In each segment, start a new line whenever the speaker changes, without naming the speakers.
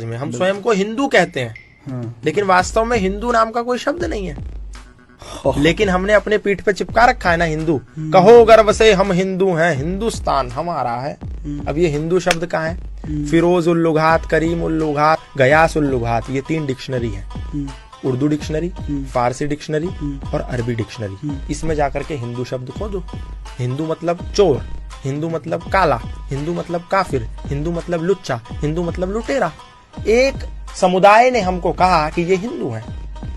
समाज में हम स्वयं को हिंदू कहते हैं, लेकिन वास्तव में हिंदू नाम का कोई शब्द नहीं है, लेकिन हमने अपने पीठ पे चिपका रखा है ना हिंदू। कहो गर्व से हम हिंदू हैं, हिंदुस्तान हमारा है। अब ये हिंदू शब्द कहाँ है? फिरोज उल लुगात, करीम उल लुगात, गयास उल लुगात, ये 3 डिक्शनरी है, उर्दू डिक्शनरी, फारसी डिक्शनरी और अरबी डिक्शनरी। इसमें जाकर के हिंदू शब्द खोजो। हिंदू मतलब चोर, हिंदू मतलब काला, हिंदू मतलब काफिर, हिंदू मतलब लुच्चा, हिंदू मतलब लुटेरा। एक समुदाय ने हमको कहा कि ये हिंदू हैं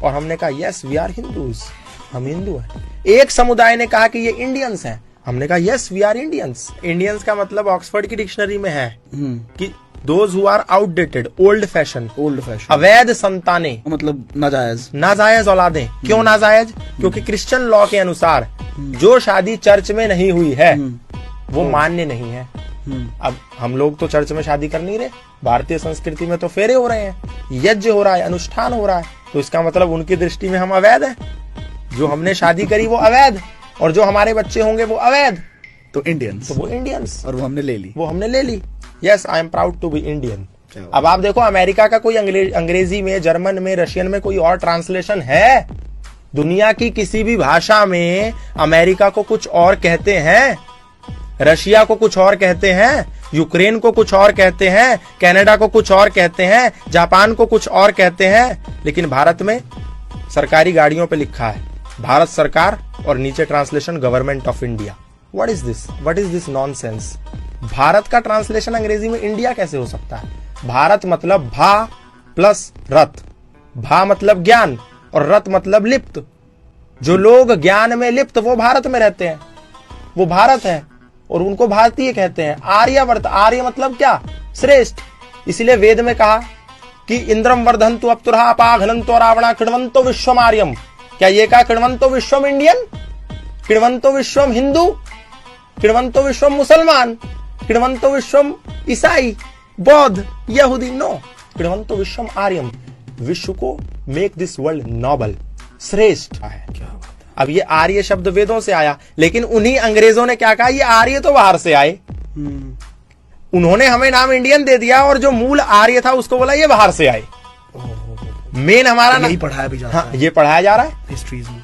और हमने कहा यस वी आर हिंदूज, हम हिंदू हैं। एक समुदाय ने कहा कि ये इंडियंस हैं, हमने कहा yes we are Indians. Indians का मतलब ऑक्सफोर्ड की डिक्शनरी में है कि those who are outdated, old fashion, अवैध संतानें,
मतलब
नाजायज औलादें। क्यों नाजायज? क्योंकि क्रिश्चियन लॉ के अनुसार जो शादी चर्च में नहीं हुई है वो मान्य नहीं है। अब हम लोग तो चर्च में शादी कर नहीं रहे, भारतीय संस्कृति में तो फेरे हो रहे हैं, यज्ञ हो रहा है, अनुष्ठान हो रहा है, तो इसका मतलब उनकी दृष्टि में हम अवैध हैं। जो हमने शादी करी वो अवैध और जो हमारे बच्चे होंगे वो अवैध,
तो इंडियंस,
तो वो इंडियंस।
और वो हमने ले ली।
Yes I am proud to be Indian. अब आप देखो अमेरिका का कोई अंग्रेजी में, जर्मन में, रशियन में कोई और ट्रांसलेशन है? दुनिया की किसी भी भाषा में अमेरिका को कुछ और कहते हैं, रशिया को कुछ और कहते हैं, यूक्रेन को कुछ और कहते हैं, कनाडा को कुछ और कहते हैं, जापान को कुछ और कहते हैं, लेकिन भारत में सरकारी गाड़ियों पे लिखा है भारत सरकार और नीचे translation government of India. What is this nonsense? Bharat का ट्रांसलेशन अंग्रेजी में इंडिया कैसे हो सकता है? भारत मतलब भा प्लस रथ, भा मतलब ज्ञान और रथ मतलब लिप्त। जो लोग ज्ञान में लिप्त वो भारत में रहते हैं, वो भारत है और उनको भारतीय कहते हैं। आर्यवर्त, आर्य मतलब क्या? श्रेष्ठ। इसलिए वेद में कहा कि इंद्रम वर्धन्तु अप्तुरहा अपाघ्नन्तो रावणा कृण्वन्तो विश्वम आर्यम। क्या ये कहा कृण्वन्तो विश्वम इंडियन, कृण्वन्तो विश्वम हिंदू, कृण्वन्तो विश्वम मुसलमान, कृण्वन्तो विश्वम ईसाई, बौद्ध, यहूदी? नो, कृण्वन्तो विश्वम आर्यम। विश्व को मेक दिस वर्ल्ड नोबल, श्रेष्ठ है। अब ये आर्य शब्द वेदों से आया, लेकिन उन्हीं अंग्रेजों ने क्या कहा, ये आर्य तो बाहर से आए। उन्होंने हमें नाम इंडियन दे दिया और जो मूल आर्य था उसको बोला ये बाहर से आए। मेन हमारा
यही पढ़ाया भी जाता है।
ये पढ़ाया जा रहा है
हिस्ट्रीज में।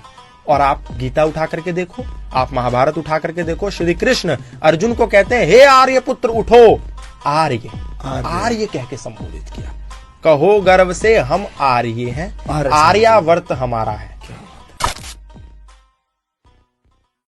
और आप गीता उठा करके देखो, आप महाभारत उठा करके देखो, श्री कृष्ण अर्जुन को कहते हैं हे आर्य पुत्र उठो। आर्य आर्य कह के संबोधित किया। कहो गर्व से हम आर्य हैं, आर्यावर्त हमारा है।